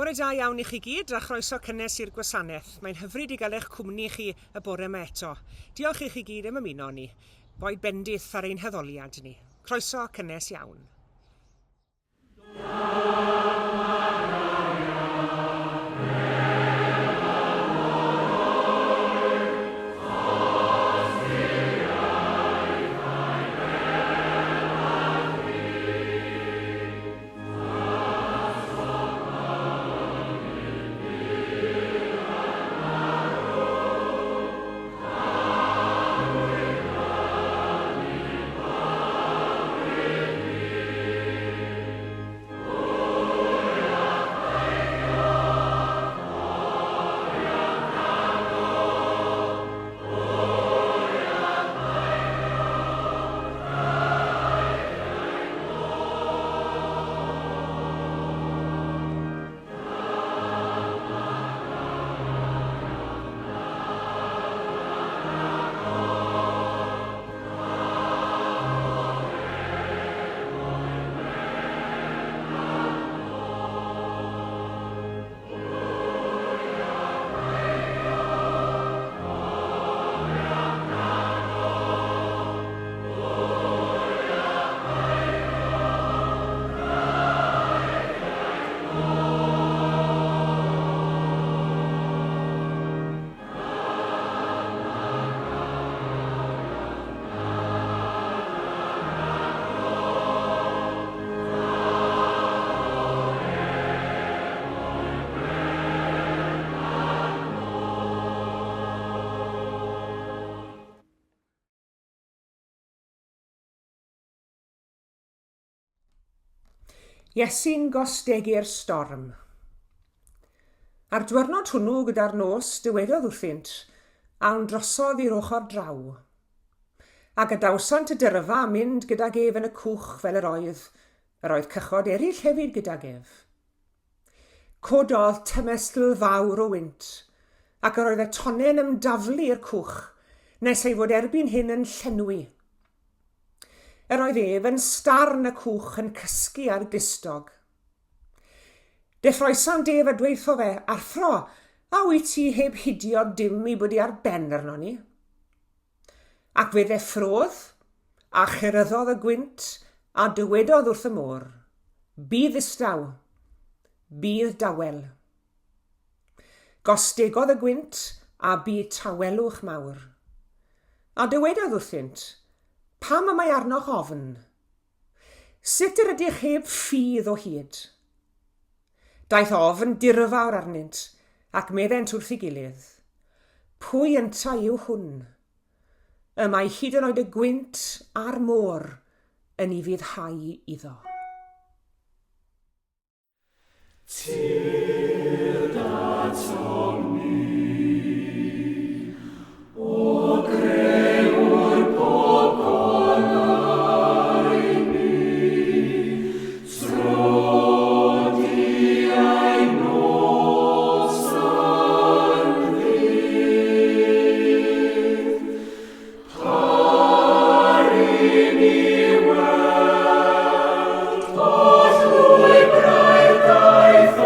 Bore da iawn I chi gyd a chroeso cynnes i'r gwasanaeth. Mae'n hyfryd I gael eich cwmni chi y bore yma eto. Diolch I chi gyd am ymuno ni. Boed bendith ar ein heddoliad ni. Croeso cynnes iawn. Iesu'n gosdegu'r storm. Ar diwrnod hwnnw gyda'r nos dywedodd wrthynt, awn drosodd i'r ochr draw. A gadawsant y dyrfa mynd gydag ef yn y cwch fel yr oedd cychod eraill hefyd gydag ef. Cododd tymestl fawr o wynt, ac yr oedd y tonen ymdaflu i'r cwch, nes ei fod erbyn hyn yn llenwi. Yr oedd ef yn starn y cwch yn cysgu ar glistog. Deffroesa'n ef a dweutho fe, Arthro, a wyt ti heb hidio dim I bod I ar ben arno ni? Ac fe ddeffrodd, a chyryddodd y gwynt, a dywedodd wrth y môr, bydd istaw, bydd dawel. Gostegodd y gwynt, a bydd tawelwch mawr. A dywedodd wrthynt, pam y mae arnoch ofn? Sut yr ydych heb ffydd o hyd? Daeth ofn dirfawr arnynt, ac meddent wrth ei gilydd. Pwy ynta yw hwn? Y mae hyd yn oed y gwynt a'r môr yn ei fyddhau iddo. Til dat som ny, og grevor på kolai ny, stråd I ein nåsar vid, par in I world, og hlui breit daeth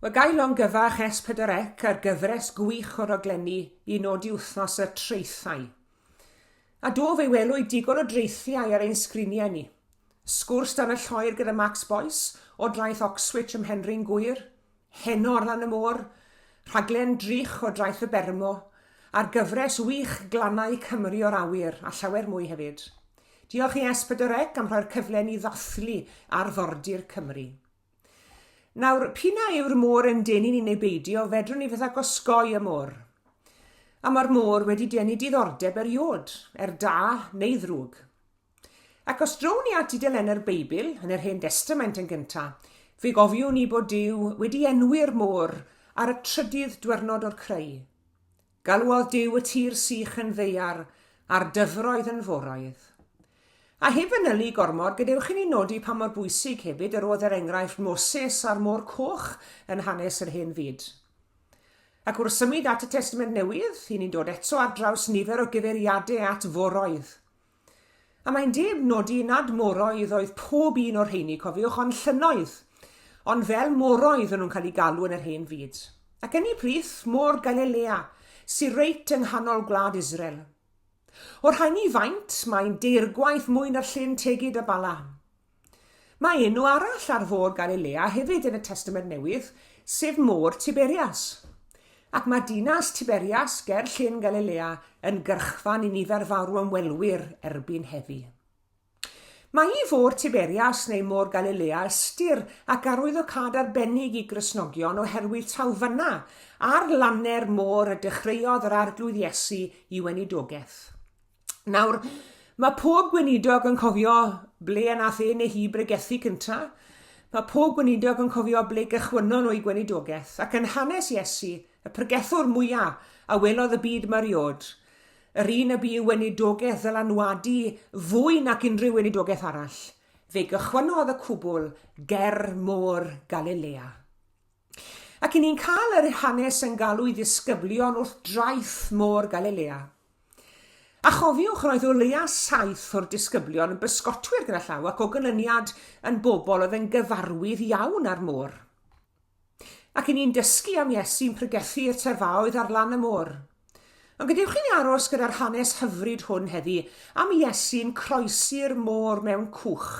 Mae gael o'n gyfach S4C ar gyfres gwych o raglenni i nodi wythnos y treithau. A do fe welwyd digon o dreithiau ar ein sgriniau ni. Sgwrs dan y lloer gyda Max Boyce o draeth Oxwich ym Mhenryn Gwyr, Heno ar lan y môr, rhaglen drych o draeth y Bermo, a'r gyfres wych glannau Cymru o'r awyr a llawer mwy hefyd. Diolch i S4C am rhoi'r cyfle ni ddathlu ar Fordir Cymru. Nawr, p'na yw'r môr yn denu ni neu beidio, fedrwn ni fydda gosgoi y môr. A mae'r môr wedi denu diddordeb eriod, da neu ddrwg. Ac os drown ni at dudalennau'r Beibl, yn yr Hen Testament yn gyntaf, fe gofiwn ni bod Duw wedi enwi'r môr ar y trydydd diwrnod o'r creu. Galwodd Duw y tir sych yn ddeiar a'r dyfroedd yn foroedd. A heb fanylu gormod, gadewch i ni nodi pa mor bwysig hefyd yr oedd yr enghraifft Moses a'r môr coch yn hanes yr hen fyd. Ac wrth symud at y Testament Newydd, i ni'n dod eto ar draws nifer o gyfeiriadau at foroedd. A mae'n deb nodi nad moroedd oedd pob un o'r rheini, cofiwch, ond llynnoedd, ond fel moroedd yn nhw'n cael ei galw yn yr hen fyd. Ac yn ei plith, môr Galilea, sy'n reit yng nghanol gwlad Israel. O'r rhain i faint, mae'n deirgwaith mwy na'r llyn tegid y Bala. Mae enw arall ar fôr Galilea hefyd yn y Testament Newydd, sef môr Tiberias. Ac mae dinas Tiberias ger llyn Galilea yn gyrchfan i nifer fawr o ymwelwyr erbyn heddi. Mae i fôr Tiberias neu môr Galilea ystyr ac arwyddocad arbennig i Gristnogion oherwydd tawfynna ar lanner môr y dechreuodd yr arglwydd Iesu i weinidogaeth. Nawr, mae pob gweinidog yn cofio ble nath neu hi bregethu cynta. Mae pob gweinidog yn cofio ble gychwynon o'i gweinidogaeth. Ac yn hanes Iesu, y pregethwr mwyaf a welodd y byd mariod, yr un y bu weinidogaeth ddylanwadu fwy nac unrhyw weinidogaeth arall, fe gychwynodd y cwbl ger môr Galilea. Ac i ni'n cael yr hanes yn galw i ddisgyblion wrth draeth môr Galilea. A chofiwch roedd o leia 7 o'r disgyblion yn bysgotwyr gyda llaw ac o ganyniad yn bobl oedd yn gyfarwydd iawn ar môr. Ac i ni'n dysgu am Iesu'n pregethu'r terfaoedd ar lan y môr. Ond gadewch i ni aros gyda'r hanes hyfryd hwn heddi am Iesu'n croesi'r môr mewn cwch.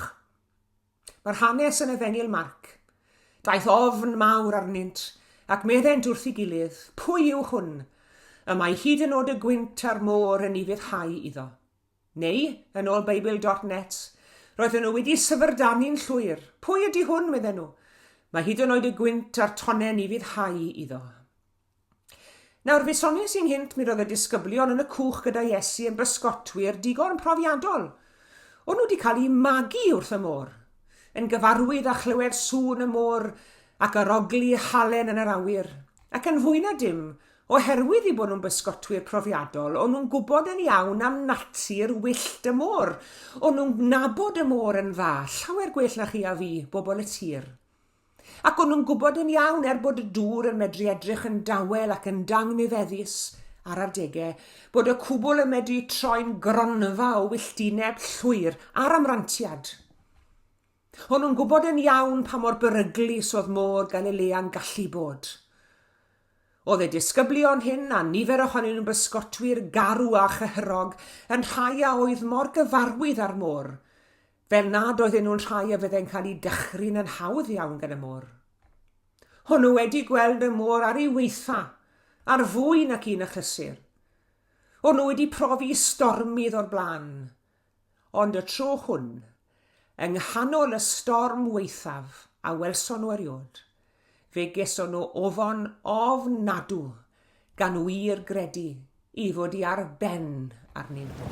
Mae'r hanes yn Efengyl Marc. Daeth ofn mawr arnynt ac meddent wrth ei gilydd, pwy yw hwn? Y mae hyd yn oed y gwynt ar môr yn ei fyddhau iddo. Neu, yn ôl Beibl.net, roedden nhw wedi syfrdanu'n llwyr. Pwy ydy hwn, medden nhw? Mae hyd yn oed y gwynt a'r tonen i fyddhau iddo. Nawr, fe sonies i'n hynt mi roedd y disgyblion yn y cwch gyda Iesu yn bysgotwyr digon profiadol. O'n nhw wedi cael eu magu wrth y môr, yn gyfarwydd â chlywed sŵn y môr ac aroglu halen yn yr awyr. Ac yn fwy na dim, oherwydd i bod nhw'n bysgotwyr profiadol, o'n nhw'n gwybod yn iawn am natur wyllt y môr. O'n nhw'n nabod y môr yn dda, llawer gwell na chi a fi, bobl y tir. Ac o'n nhw'n gwybod yn iawn bod y dŵr yn medru edrych yn dawel ac yn dangnifeddus ar adegau, bod y cwbl yn medru troi'n gronfa o wylltineb llwyr ar amrantiad. O'n nhw'n gwybod yn iawn pa mor beryglus oedd môr Galilea'n gallu bod. Oedd y disgyblion hyn a nifer ohonyn nhw'n bysgotwyr garw a chyhyrog yn rhai a oedd mor gyfarwydd ar môr, fel nad oedden nhw'n rhai a fydde'n cael ei dychru'n yn hawdd iawn gan y môr. O'n nhw wedi gweld y môr ar ei weitha, ar fwy nac un achlysur. O'n nhw wedi profi stormydd o'r blaen, ond y tro hwn, yng nghanol y storm weithaf a welson nhw eriod, fe geson nhw ofon ofnadw gan wir gredu i fod i ar ben arnyn nhw.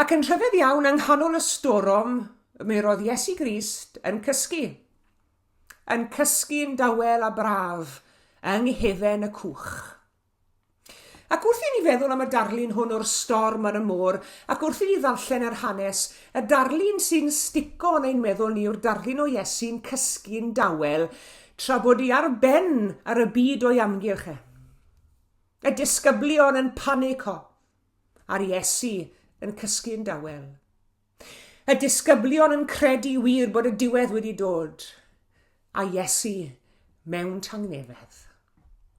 Ac yn rhyfedd iawn yng nghanol y storm, mi roedd Iesu Grist yn cysgu. Yn cysgu'n dawel a braf yng nghefen y cwch. Ac wrth i ni feddwl am y darlun hwn o'r storm ar y môr, ac wrth i ni ddarllen yr hanes, y darlun sy'n stico yn ein meddwl ni yw'r darlun o Iesu'n cysgu'n dawel, tra bod i ar ben ar y byd o'i amgylch e. Y disgyblion yn panico, a'r Iesu yn cysgu'n dawel. Y disgyblion yn credu wir bod y diwedd wedi dod, a Iesu mewn tangnefedd.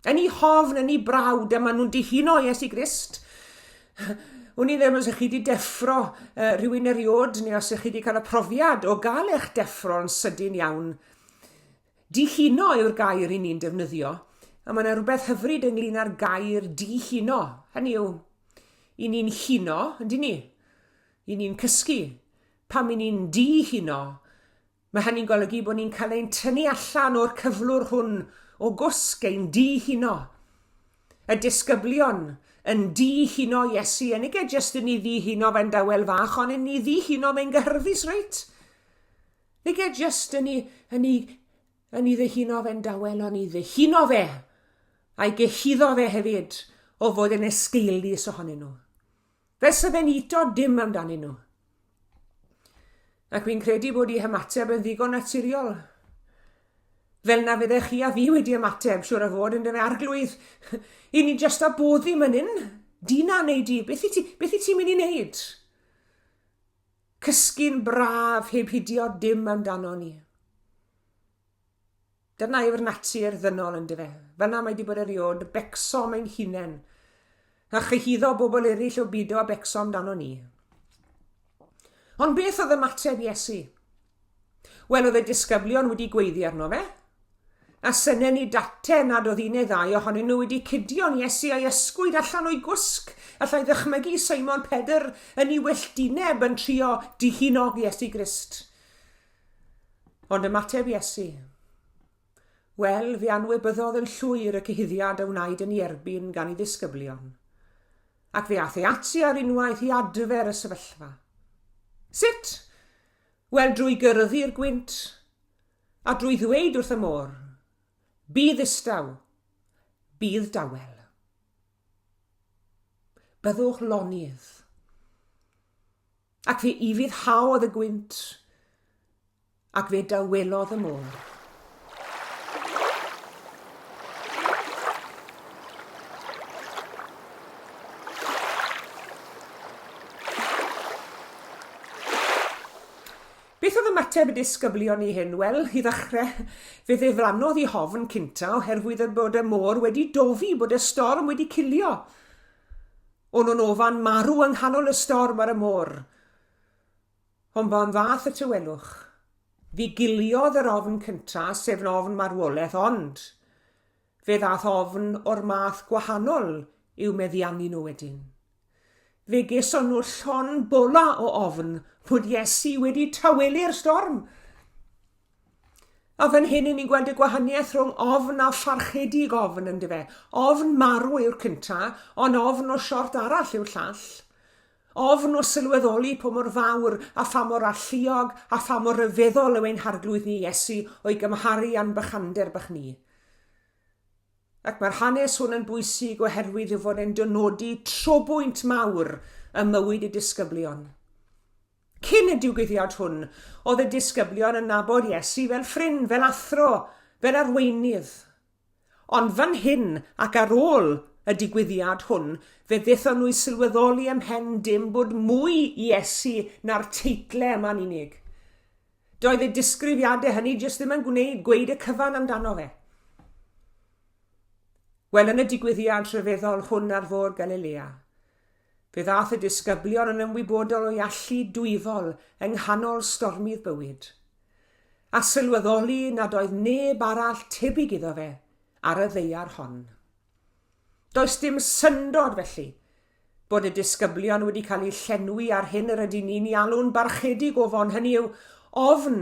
Yn ei hofn, yn ei brawd, a maen nhw'n dihuno Iesu Grist.Wn i ddim os ych chi wedi deffro rhywun eriod, neu os ych chi wedi cael y profiad o gael eich deffro yn sydyn iawn. Dihuno yw'r gair i ni'n defnyddio, a mae yna rhywbeth hyfryd ynglyn â'r gair dihuno. Hynny yw, i ni'n huno, yndyn ni? I ni'n cysgu. Pam i ni'n dihuno, mae hynny'n golygu bod ni'n cael ein tynnu allan o'r cyflwr hwn o gwsg ein dihuno. Y disgyblion yn dihuno Iesu, yn ei jyst yn ei ddihuno fe'n dawel fach, ond yn ei ddihuno fe'n gyhyrdus reit. Neu jyst yn ei ddihuno fe'n dawel, ond ei ddihuno fe, a'i gehyddo fe hefyd o fod yn esgeulus ohonyn nhw. Fe sa fe'n ito dim amdanyn nhw. Ac fi'n credu bod ei hymateb yn ddigon naturiol. Fel na fyddech chi a fi wedi ymateb, siwr o fod yn dyna arglwydd. I ni jyst a boddi mynin, dina neu di, beth i ti'n mynd i wneud? Cysgu'n braf heb hidio dim amdano ni. Dyna yw'r natur ddynol yn dyfe. Fel na mae di bod eriod, becsom ein hunain, a chyhyddo bobl eraill o bido a becsom amdano ni. Ond beth oedd ymateb Iesu? Wel, oedd y disgyblion wedi gweiddi arno fe, a syne ni date nad oedd un neu ddau ohonyn nhw wedi cydio'n Iesu a'i ysgwyd allan o'i gwsg, allai ddychmygu Simon Pedr yn ei wylltineb yn trio dihunog Iesu Grist. Ond ymateb Iesu. Wel, fe anwybyddodd yn llwyr y cyhuddiad a wnaed yn ei erbyn gan ei ddisgyblion. Ac fe ath ei ati ar unwaith i adfer y sefyllfa. Sut? Wel, drwy gyrru'r gwynt, a drwy ddweud wrth y môr, bydd istaw, bydd dawel. Byddwch lonydd. Ac fe ufuddhaodd y gwynt, ac fe dawelodd y môr. Beth oedd ymateb y disgyblion i hyn? Wel, i ddechrau, fe ddiflannodd i hofn cynta oherwydd bod y môr wedi dofi, bod y storm wedi cilio. O'n nhw'n ofan marw yng nghanol y storm ar y môr. Ond bo'n ddath y tywelwch. Fi giliodd yr ofn cynta, sef yn ofn marwolaeth, ond fe ddath ofn o'r math gwahanol i'w meddiannu nhw wedyn. Fe geson nhw llon bola o ofn bod Iesu wedi tawelu'r storm. A fan hyn ni'n gweld y gwahaniaeth rhwng ofn a pharchedig ofn yn dyfe. Ofn marw yw'r cynta, ond ofn o siort arall yw'r llall. Ofn o sylweddoli pa mor fawr a pha mor alluog a pha mor ryfeddol yw ein harglwydd ni Iesu o'i gymharu a'n bychander bach ni. Ac mae'r hanes hwn yn bwysig oherwydd yw fod e'n dynodi trobwynt mawr y mywyd y disgyblion. Cyn y diwgyddiad hwn, oedd y disgyblion yn nabod Iesu fel ffrind, fel athro, fel arweinydd. Ond fan hyn ac ar ôl y digwyddiad hwn, fe ddaethon nhw i sylweddoli ymhen dim bod mwy Iesu na'r teitlau yma'n unig. Doedd y disgrifiadau hynny jyst ddim yn gweud y cyfan amdano fe. Wel, yn y digwyddiad rhyfeddol hwn ar fôr Galilea, fe ddaeth y disgyblion yn ymwybodol o allu dwyfol yng nghanol stormydd bywyd, a sylweddoli nad oedd neb arall tebyg iddo fe ar y ddeiar hon. Does dim syndod felly bod y disgyblion wedi cael eu llenwi ar hyn yr ydyn ni'n ei alw'n barchedig ofon, hynny yw ofn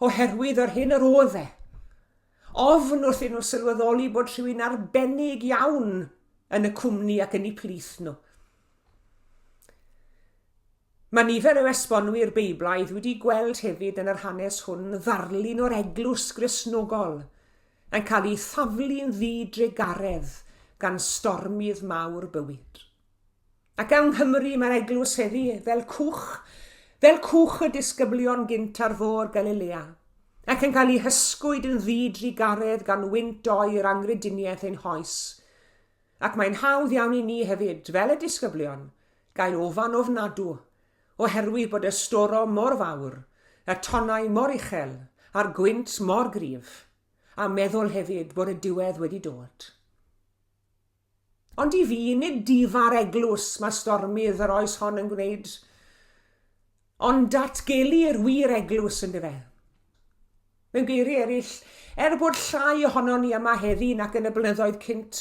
oherwydd yr hyn yr oedd e. Ofn wrth nhw sylweddoli bod rhywun arbennig iawn yn y cwmni ac yn eu plith nhw. Mae nifer o esbonwyr Beiblaidd wedi gweld hefyd yn yr hanes hwn ddarlun o'r eglwys Gristnogol yn cael ei thaflu'n ddidregaredd gan stormydd mawr bywyd. Ac yng Nghymru mae'r eglwys heddi fel cwch y disgyblion gynt ar fôr Galilea, ac yn cael ei hysgwyd yn ddidregaredd gan wynt oer angrydiniaeth ein hoes. Ac mae'n hawdd iawn i ni hefyd, fel y disgyblion, gael ofan ofnadw, oherwydd bod y storo mor fawr, y tonnau mor uchel, a'r gwynt mor gryf, a meddwl hefyd bod y diwedd wedi dod. Ond i fi, nid difa'r eglwys mae stormydd yr oes hon yn gwneud, ond datgelu'r wir eglwys yn dyfe. Mewn geiriau eraill, bod llai ohono ni yma heddi nac yn y blynyddoedd cynt,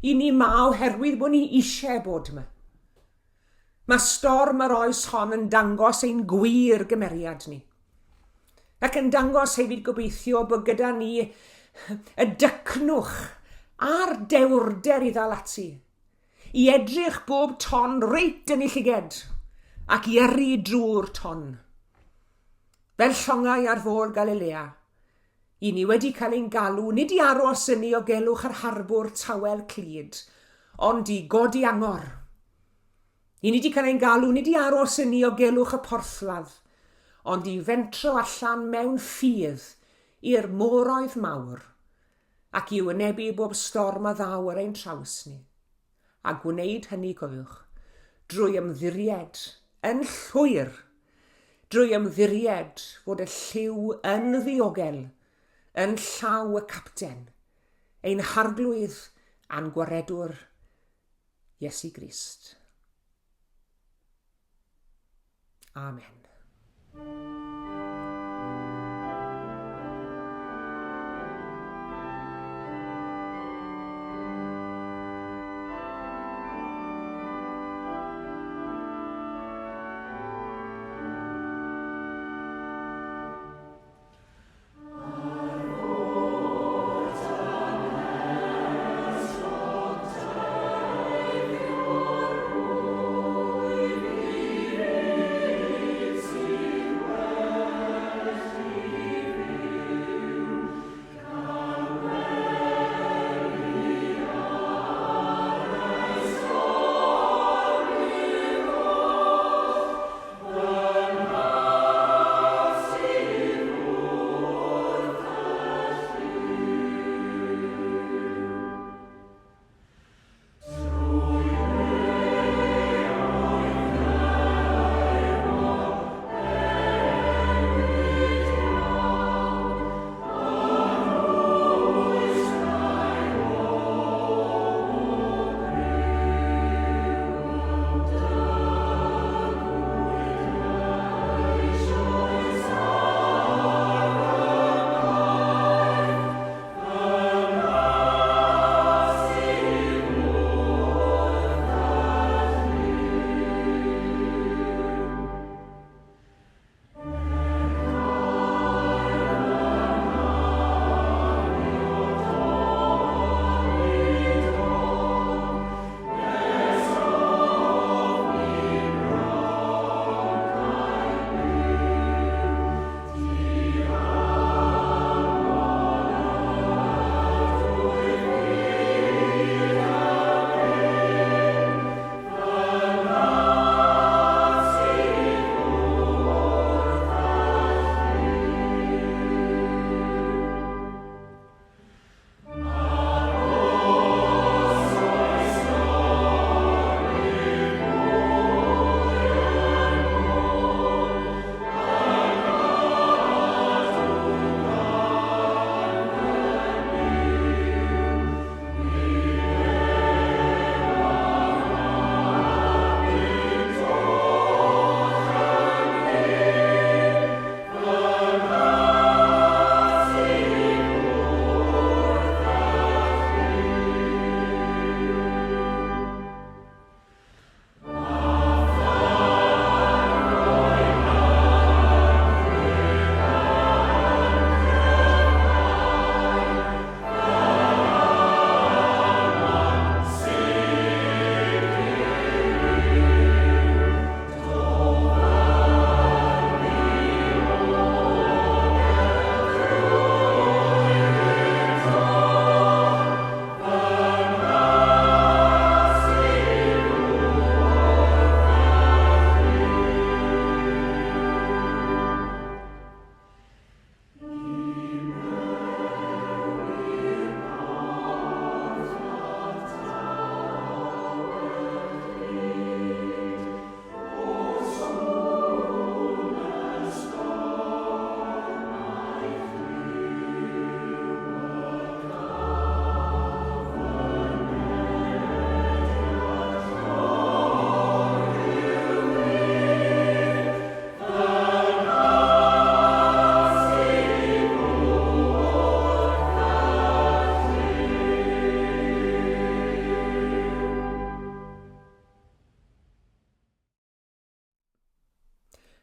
i ni ma oherwydd bod ni eisiau bod yma. Mae storm yr oes hon yn dangos ein gwir gymeriad ni. Ac yn dangos hefyd gobeithio bod gyda ni y dycnwch a'r dewrder i ddal ati, i edrych bob ton reit yn ei llyged, ac i yrru drwy'r ton. Fel llongau ar fôr Galilea, i ni wedi cael ein galw nid i aros yn ni o gelwch yr harbwr tawel clud, ond i godi angor. I ni wedi cael ein galw nid i aros yn ni o gelwch y porthladd, ond i fentro allan mewn ffydd i'r moroedd mawr, ac i wynebu bob storm a ddaw ar ein traws ni, a gwneud hynny cofiwch, drwy ymddiried yn llwyr, drwy ymddiried fod y lliw yn ddiogel, yn llaw y capten, ein harglwydd a'n gwaredwr Iesu Grist. Amen.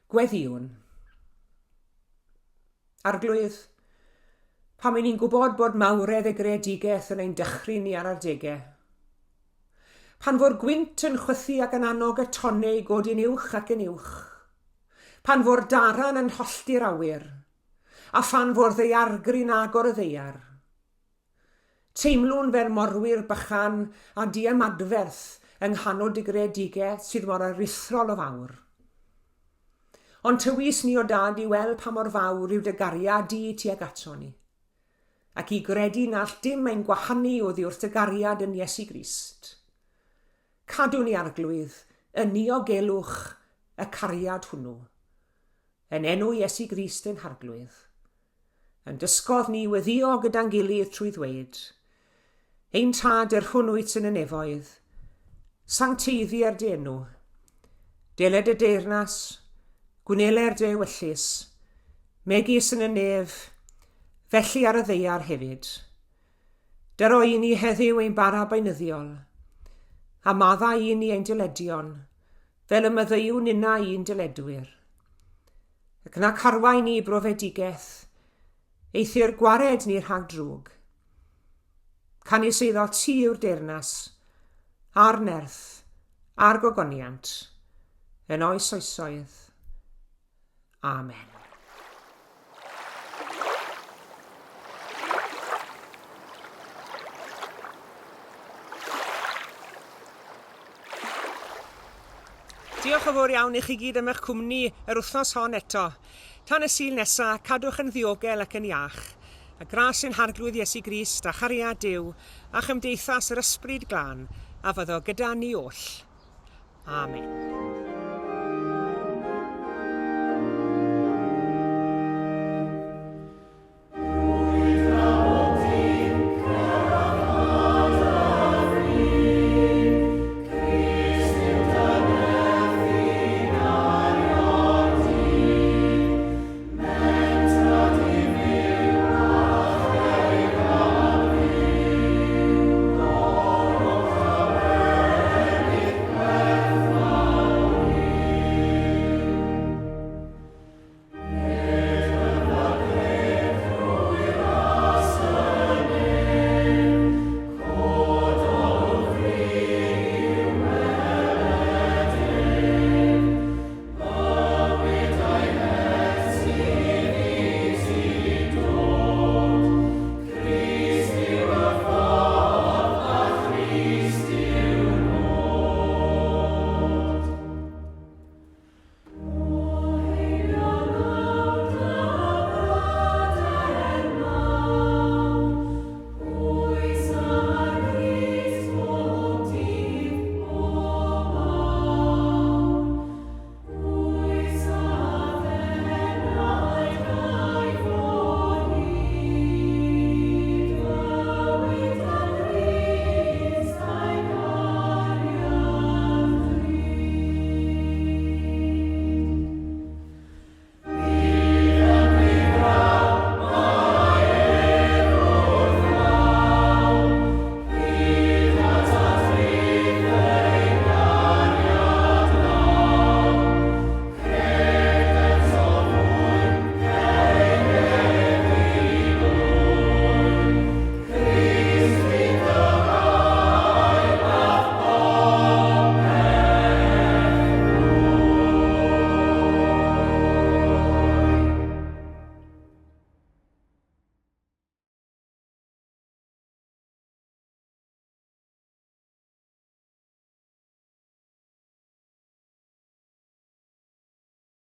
Gweddiwn. Arglwydd, pan mae'n ni'n gwybod bod mawredd y greadigaeth yn ein dychry ni ar adegau. Pan fo'r gwynt yn chwythu ac yn annog y tonau godyn uwch ac yn uwch. Pan fo'r daran yn hollti'r awyr, a phan fo'r ddeiargri'n agor y ddeiar. Teimlwn fel morwyr bychan a diamadferth yng nghanol y greadigaeth sydd mor aruthrol o fawr. Ond tywys ni o dad i weld pa mor fawr yw dy gariad di tuag ato ni, ac i gredu nall dim ein gwahanu oddi wrth y gariad yn Iesu Grist. Cadw ni arglwydd, yn niogelwch y cariad hwnnw, yn enw Iesu Grist yn harglwydd. Yn dysgodd ni weddio gyda'n gilydd trwy ddweud, ein tad yr hwnnwyt yn y nefoedd, sancteiddi ar dy enw, deled y deyrnas, gwneler dy ewyllus, megis yn y nef, felly ar y ddeiar hefyd. Dyro i ni heddiw ein bara baenyddiol, a madda i ni ein dyledion, fel y myddeiwn unna i'n dyledwyr. Ac na carwai ni brofedigaeth, eithir gwared ni rhag drwg. Canis eiddo ti yw'r deyrnas, a'r nerth, a'r gogoniant, yn oes oesoedd. Amen. Diolch yn fawr iawn i chi gyd am eich cwmni yr wythnos hon eto. Tan y Sul nesaf, cadwch yn ddiogel ac yn iach. A gras yn harglwydd Iesu Grist a chariad Duw a chymdeithas yr ysbryd glân a fyddo gyda ni oll. Amen.